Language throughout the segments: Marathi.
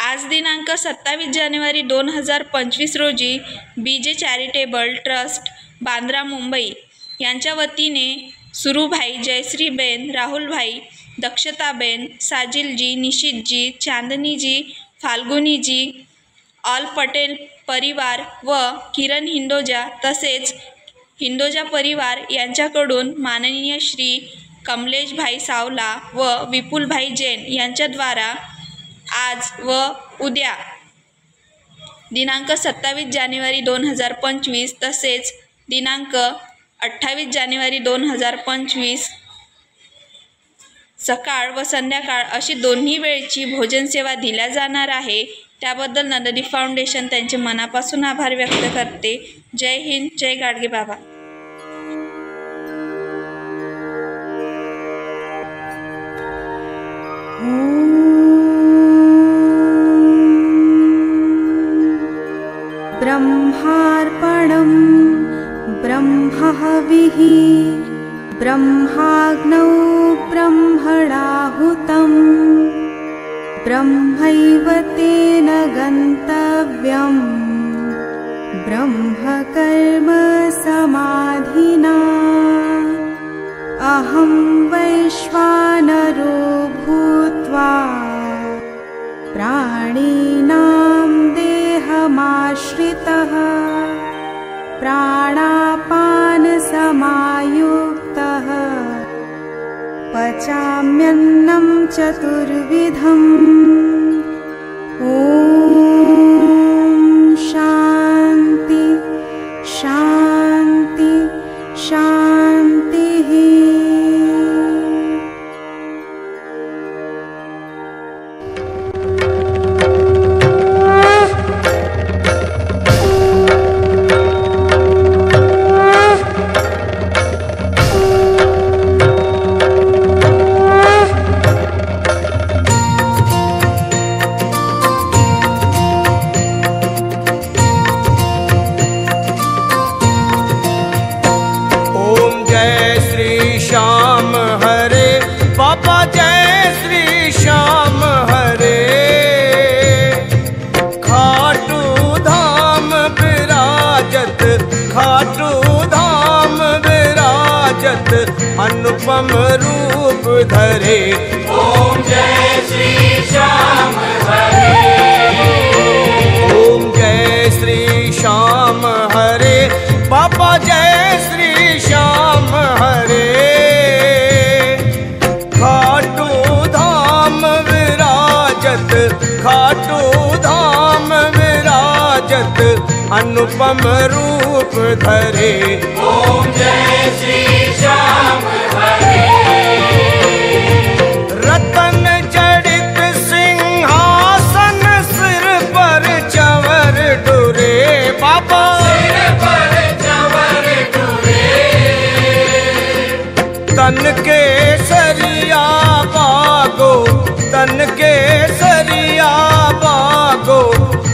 आज दिनांक 27 जानेवारी 2025 रोजी BJ charitable trust Bandra Mumbai यांच्या वतीने सुरूभाई, जयश्रीबेन, राहुलभाई, दक्षताबेन, साजिलजी, निशितजी, चांदनीजी, फाल्गुनीजी, ऑल पटेल परिवार व किरण हिंदोजा तसेच हिंदोजा परिवार यांच्याकडून माननीय श्री कमलेशभाई सावला व विपुलभाई जैन यांच्याद्वारा आज व उद्या दिनांक 27 जानेवारी 2025 तसेच दिनांक 28 जानेवारी 2025 सकाळ व संध्याकाळ अशी दोन्ही वेळची भोजन सेवा दिल्या जाणार आहे। त्याबद्दल नंदिनी फाउंडेशन त्यांचे मनापासून आभार व्यक्त करते। जय हिंद, जय गाडगे बाबा। ब्रह्मार्पणं ब्रह्महविः ब्रह्माग्नौ ब्रह्मणाहुतं ब्रह्मैव तेन गन्तव्यं ब्रह्मकर्म समाधिना। अहं वैश्वानरो भूत्वा प्राणिनां देहमाश्रितः प्राणापानसमायुक्तः पचाम्यन्नं चतुर्विधम्। ॐ शान्ति शान्ति शान्तिः। श्याम हरे बाबा, जय श्री श्याम हरे। खाटू धाम विराजत, खाटू धाम विराजत अनुपम रूप धरे। ओम जय श्री श्याम हरे। ओम जय श्री श्याम हरे बाबा, जय श्री श्याम हरे। खाटू धाम विराजत, खाटू धाम विराजत अनुपम रूप धरे। ओम जय श्री श्याम हरे। रतन जड़ित सिंहासन सिर पर चवर डुरे बाबा, सिर पर चवर डुरे। तन के सरिया बागो, तन के सरिया बागो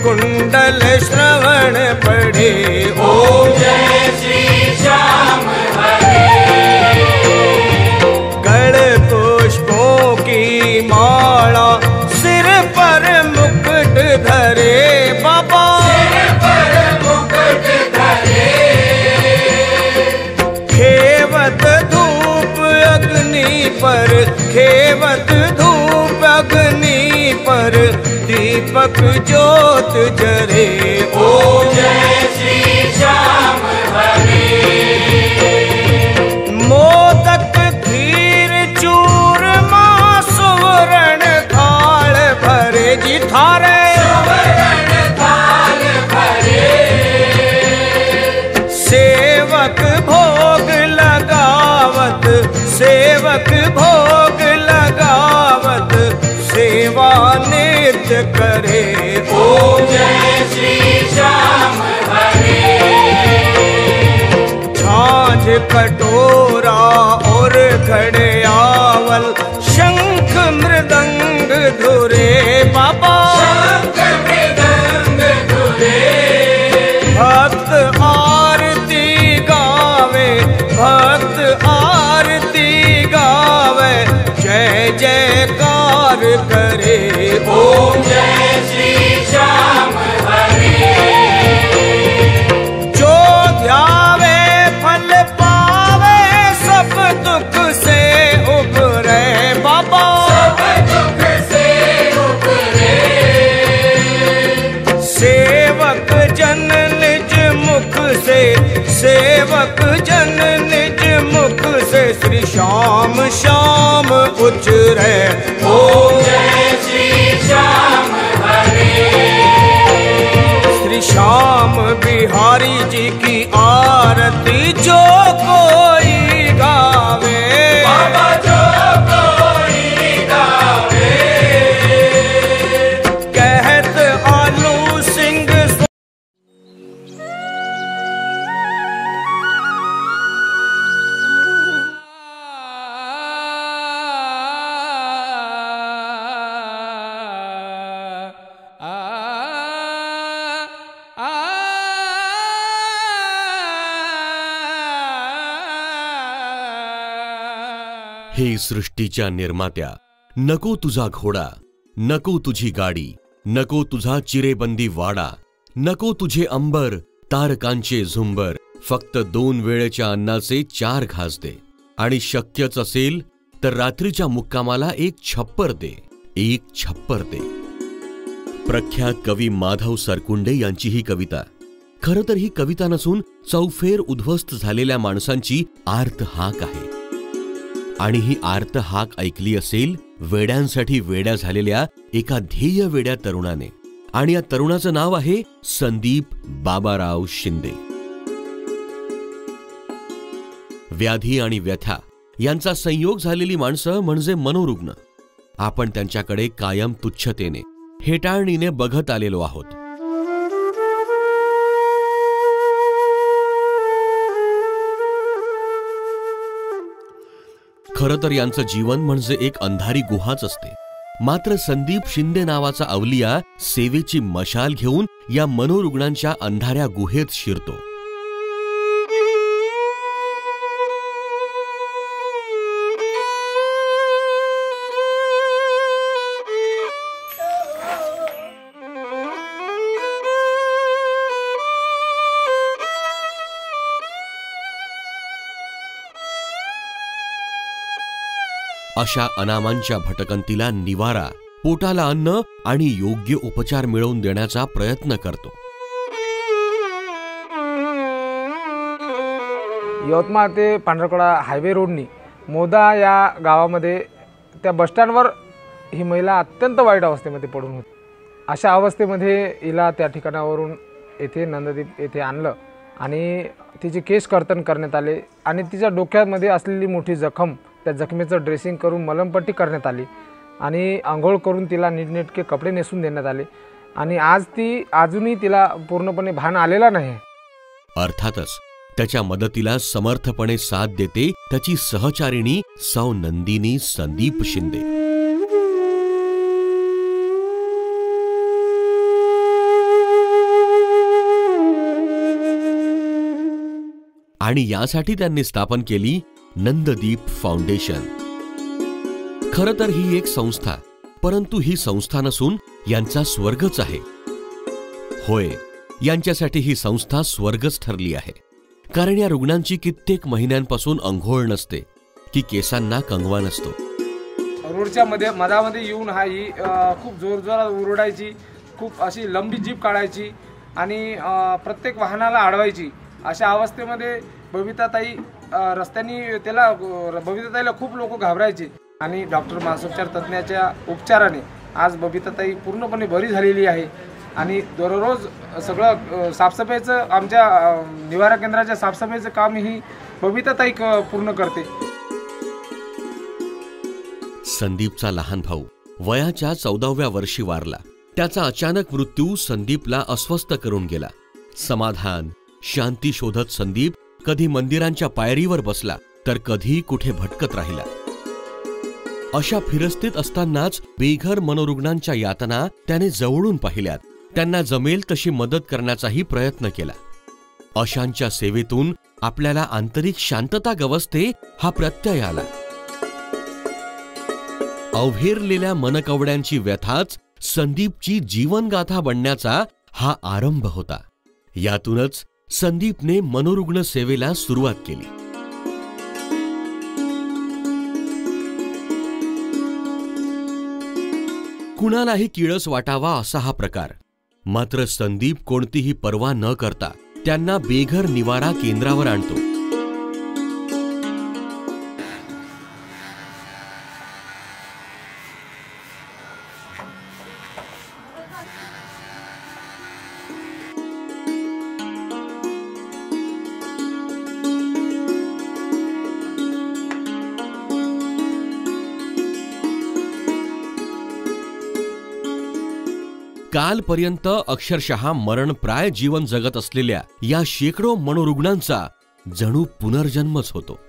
कुंडल श्रवण पढ़े। ओम जय श्री श्याम हरे। गढ़ पुष्पों की माला सिर पर मुकुट धरे बाबा, सिर पर मुकुट धरे। खेवत धूप अग्नि पर, खेवत धूप अग्नि पर दीपक ज्योत जरे। ओम जय श्री श्याम हरे। मोदक खीर चूरमा सुवर्ण थाल भरे जी थारे। सुवर्ण थाल भरे। सेवक भोग लगावत, सेवक भोग लगावत सेवा नित्य करे। ओम जय श्री श्याम हरे। झांझ कटोरा और घड़ियावल शंख मृदंग धुरे बाबा, शंख मृदंग धुरे। भक्त आरती गावे, भक्त आरती गावे जय जयकार करे। ओम जय श्री सेवक जन निज मुख से श्री श्याम श्याम उच्चरे। ओम जय श्री श्याम हरे। श्री श्याम बिहारी जी की आरती जो कोई गावे, बाबा जो कोई गावे। कहत आलू सिंह हे सृष्टीच्या निर्मात्या, नको तुझा घोडा, नको तुझी गाडी, नको तुझा चिरेबंदी वाडा, नको तुझे अंबर तारकांचे झुंबर, फक्त 2 वेळेच्या अन्नाचे 4 घास दे, आणि शक्यच असेल तर रात्रीच्या मुक्कामाला 1 छप्पर दे, 1 छप्पर दे. प्रख्यात कवी माधव सरकुंडे यांची ही कविता. खरं तर ही कविता नसून चौफेर उद्ध्वस्त झालेल्या माणसांची आर्त हाक आहे. आणि ही आर्त हाक ऐकली असेल वेड्यांसाठी वेड्या झालेल्या एका ध्येय वेड्या तरुणाने. आणि या तरुणाचं नाव आहे संदीप बाबाराव शिंदे. व्याधी आणि व्यथा यांचा संयोग झालेली माणसं म्हणजे मनोरुग्ण. आपण त्यांच्याकडे कायम तुच्छतेने, हेटाळणीने बघत आलेलो आहोत. खरं तर यांचं जीवन म्हणजे एक अंधारी गुहाच असते. मात्र संदीप शिंदे नावाचा अवलिया सेवेची मशाल घेऊन या मनोरुग्णांच्या अंधाऱ्या गुहेत शिरतो. अशा अनामांच्या भटकंतीला निवारा, पोटाला अन्न आणि योग्य उपचार मिळवून देण्याचा प्रयत्न करतो. यवतमाळ ते पांढरकडा हायवे रोडनी मोदा या गावामध्ये त्या बसस्टँडवर ही महिला अत्यंत वाईट अवस्थेमध्ये पडून होती. अशा अवस्थेमध्ये हिला त्या ठिकाणावरून येथे नंददीप येथे आणलं आणि तिचे केस कर्तन करण्यात आले आणि तिच्या डोक्यामध्ये असलेली मोठी जखम, त्या जखमेचं ड्रेसिंग करून मलमपट्टी करण्यात आली आणि आंघोळ करून तिला नीटनेटके कपडे नेसून देण्यात आले आणि अजूनही तिला पूर्णपणे भान आलेला नाही. अर्थातच त्याच्या मदतीला समर्थपणे साथ देते त्याची सहचारिणी सौ नंदिनी संदीप शिंदे. आणि यासाठी त्यांनी स्थापन केली नंददीप फाउंडेशन. खरं तर ही एक संस्था, परंतु ही संस्था नसून यांचा स्वर्गच आहे. होय, यांच्यासाठी ही संस्था स्वर्गच ठरली आहे. कारण या रुग्णांची कित्येक महिन्यांपासून अंघोळ नसते की केसांना कंगवा नसतो. रोडच्या मधामध्ये येऊन ही खूप जोरजोरात ओरडायची, खूप अशी लंबी जीप काढायची आणि प्रत्येक वाहनाला अडवायची. अशा अवस्थेमध्ये बबिताताई रस्त्याने बबिताताईला खूप लोक घाबरायचे आणि डॉक्टर मानसोपचार तज्ज्ञाच्या उपचाराने आज बबिताताई पूर्णपणे बरी झालेली आहे. आणि दररोज सगळं साफसफाईचं, आमच्या निवारा केंद्राच्या साफसफाईचं काम ही बबिताताई पूर्ण करते. संदीपचा लहान भाऊ वयाच्या 14व्या वर्षी वारला. त्याचा अचानक मृत्यू संदीपला अस्वस्थ करून गेला. समाधान, शांती शोधत संदीप कधी मंदिरांच्या पायरीवर बसला तर कधी कुठे भटकत राहिला. अशा फिरस्तीत असतानाच बेघर मनोरुग्णांच्या यातना त्याने जवळून पाहिल्यात. त्यांना जमेल तशी मदत करण्याचाही प्रयत्न केला. अशांच्या सेवेतून आपल्याला आंतरिक शांतता गवसते हा प्रत्यय आला. अवहेरलेल्या मनकवड्यांची व्यथाच संदीपची जीवनगाथा बनण्याचा हा आरंभ होता. यातूनच संदीपने मनोरुग्ण सेवेला सुरुवात केली. कुणालाही किळस वाटावा असा हा प्रकार. मात्र संदीप कोणतीही पर्वा न करता त्यांना बेघर निवारा केंद्रावर आणतो. कालपर्यंत अक्षरशः मरणप्राय जीवन जगत असलेल्या या शेकडो मनोरुग्णांचा जणू पुनर्जन्मच होतो.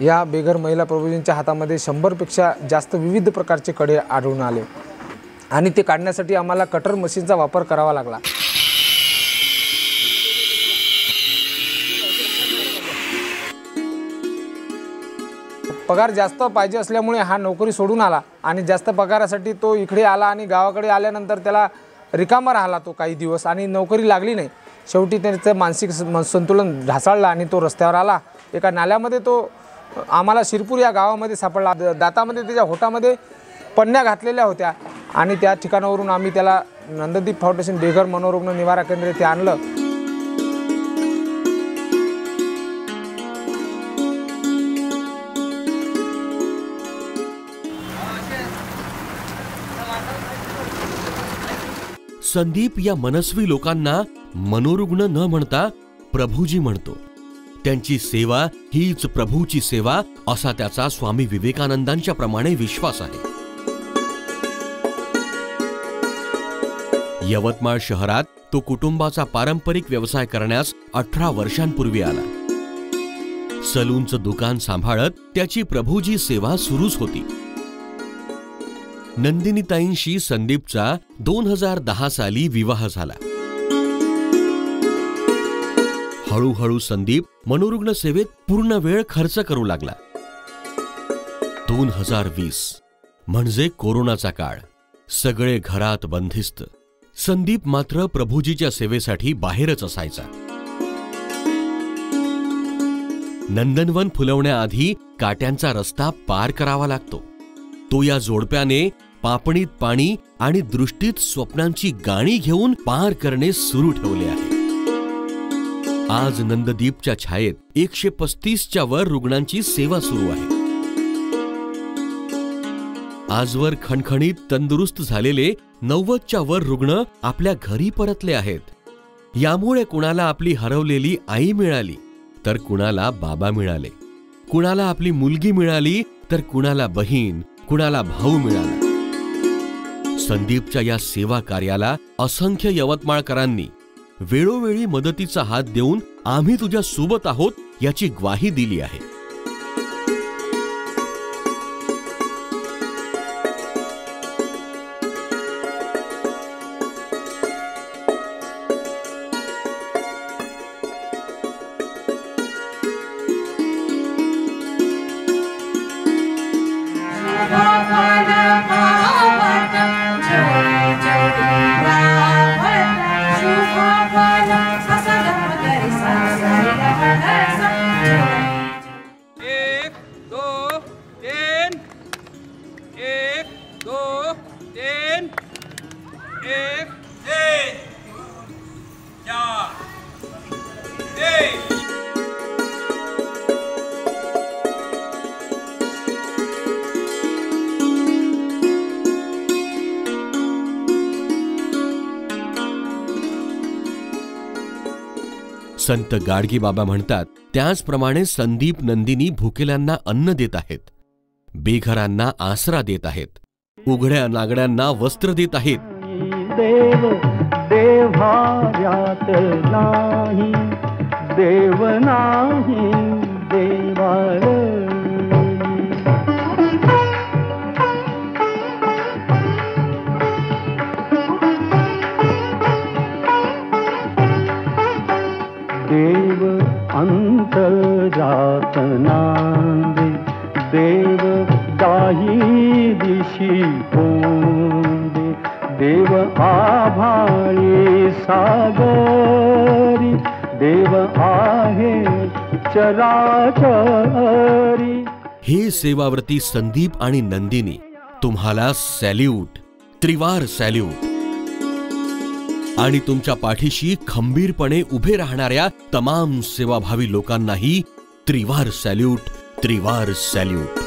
या बेघर महिला प्रभूजींच्या हातामध्ये 100पेक्षा जास्त विविध प्रकारचे कडे आढळून आले आणि ते काढण्यासाठी आम्हाला कटर मशीनचा वापर करावा लागला. पगार जास्त पाहिजे असल्यामुळे हा नोकरी सोडून आला आणि जास्त पगारासाठी तो इकडे आला आणि गावाकडे आल्यानंतर त्याला रिकामा राहिला तो काही दिवस आणि नोकरी लागली नाही. शेवटी त्याचं मानसिक संतुलन ढासळलं आणि तो रस्त्यावर आला. एका नाल्यामध्ये तो आम्हाला शिरपूर या गावामध्ये सापडला. दातामध्ये त्याच्या होटामध्ये पन्न्या घातलेल्या होत्या आणि त्या ठिकाणावरून आम्ही त्याला नंददीप फाउंडेशन बेघर मनोरुग्ण निवारा केंद्र येथे आणलं. संदीप या मनस्वी लोकांना मनोरुग्ण न म्हणता प्रभूजी म्हणतो. त्यांची सेवा हीच प्रभूची सेवा असा त्याचा स्वामी विवेकानंदांच्या प्रमाणे विश्वास आहे. यवतमाळ शहरात तो कुटुंबाचा पारंपरिक व्यवसाय करण्यास 18 वर्षांपूर्वी आला. सलूनचं दुकान सांभाळत त्याची प्रभूजी सेवा सुरूच होती. नंदिनीताईंशी संदीपचा 2010 साली विवाह झाला. हळूहळू संदीप मनोरुग्ण सेवेत पूर्ण वेळ खर्च करू लागला. 2020 म्हणजे कोरोनाचा काळ. सगळे घरात बंदिस्त. संदीप मात्र प्रभूजीच्या सेवेसाठी बाहेरच असायचा. नंदनवन फुलवण्याआधी काट्यांचा रस्ता पार करावा लागतो. तो या जोडप्याने पापणीत पाणी आणि दृष्टीत स्वप्नांची गाणी घेऊन पार करणे सुरू ठेवले आहे. आज नंददीपच्या छायेत 135च्या वर रुग्णांची सेवा सुरू आहे. आजवर खणखणीत तंदुरुस्त झालेले 90च्या वर रुग्ण आपल्या घरी परतले आहेत. यामुळे कुणाला आपली हरवलेली आई मिळाली तर कुणाला बाबा मिळाले, कुणाला आपली मुलगी मिळाली तर कुणाला बहीण, कुणाला भाऊ मिळाला. संदीपच्या या सेवा कार्याला असंख्य यवतमाळकरांनी वेळोवेळी मदतीचा हात देऊन आम्ही तुझ्या सोबत आहोत याची ग्वाही दिली आहे. संत गाडगे बाबा म्हणतात त्याचप्रमाणे संदीप नंदिनी भुकेल्यांना अन्न देत आहेत, बेघरांना आसरा देत आहेत, उघड्या नागड्यांना वस्त्र देत आहेत. देव देव्यात नाही, देव नाही देवाळ. देव अंतरात नांदे, देव दाही दिशी कोंडे देव आभाळी सागरी देव आहे चराचरी। हे सेवाव्रती संदीप आणि नंदिनी, तुम्हाला सॅल्यूट, त्रिवार सॅल्यूट। आणि तुमच्या पाठीशी खंबीरपणे उभे राहणाऱ्या तमाम सेवाभावी लोकांनाही त्रिवार सॅल्यूट, त्रिवार सॅल्यूट।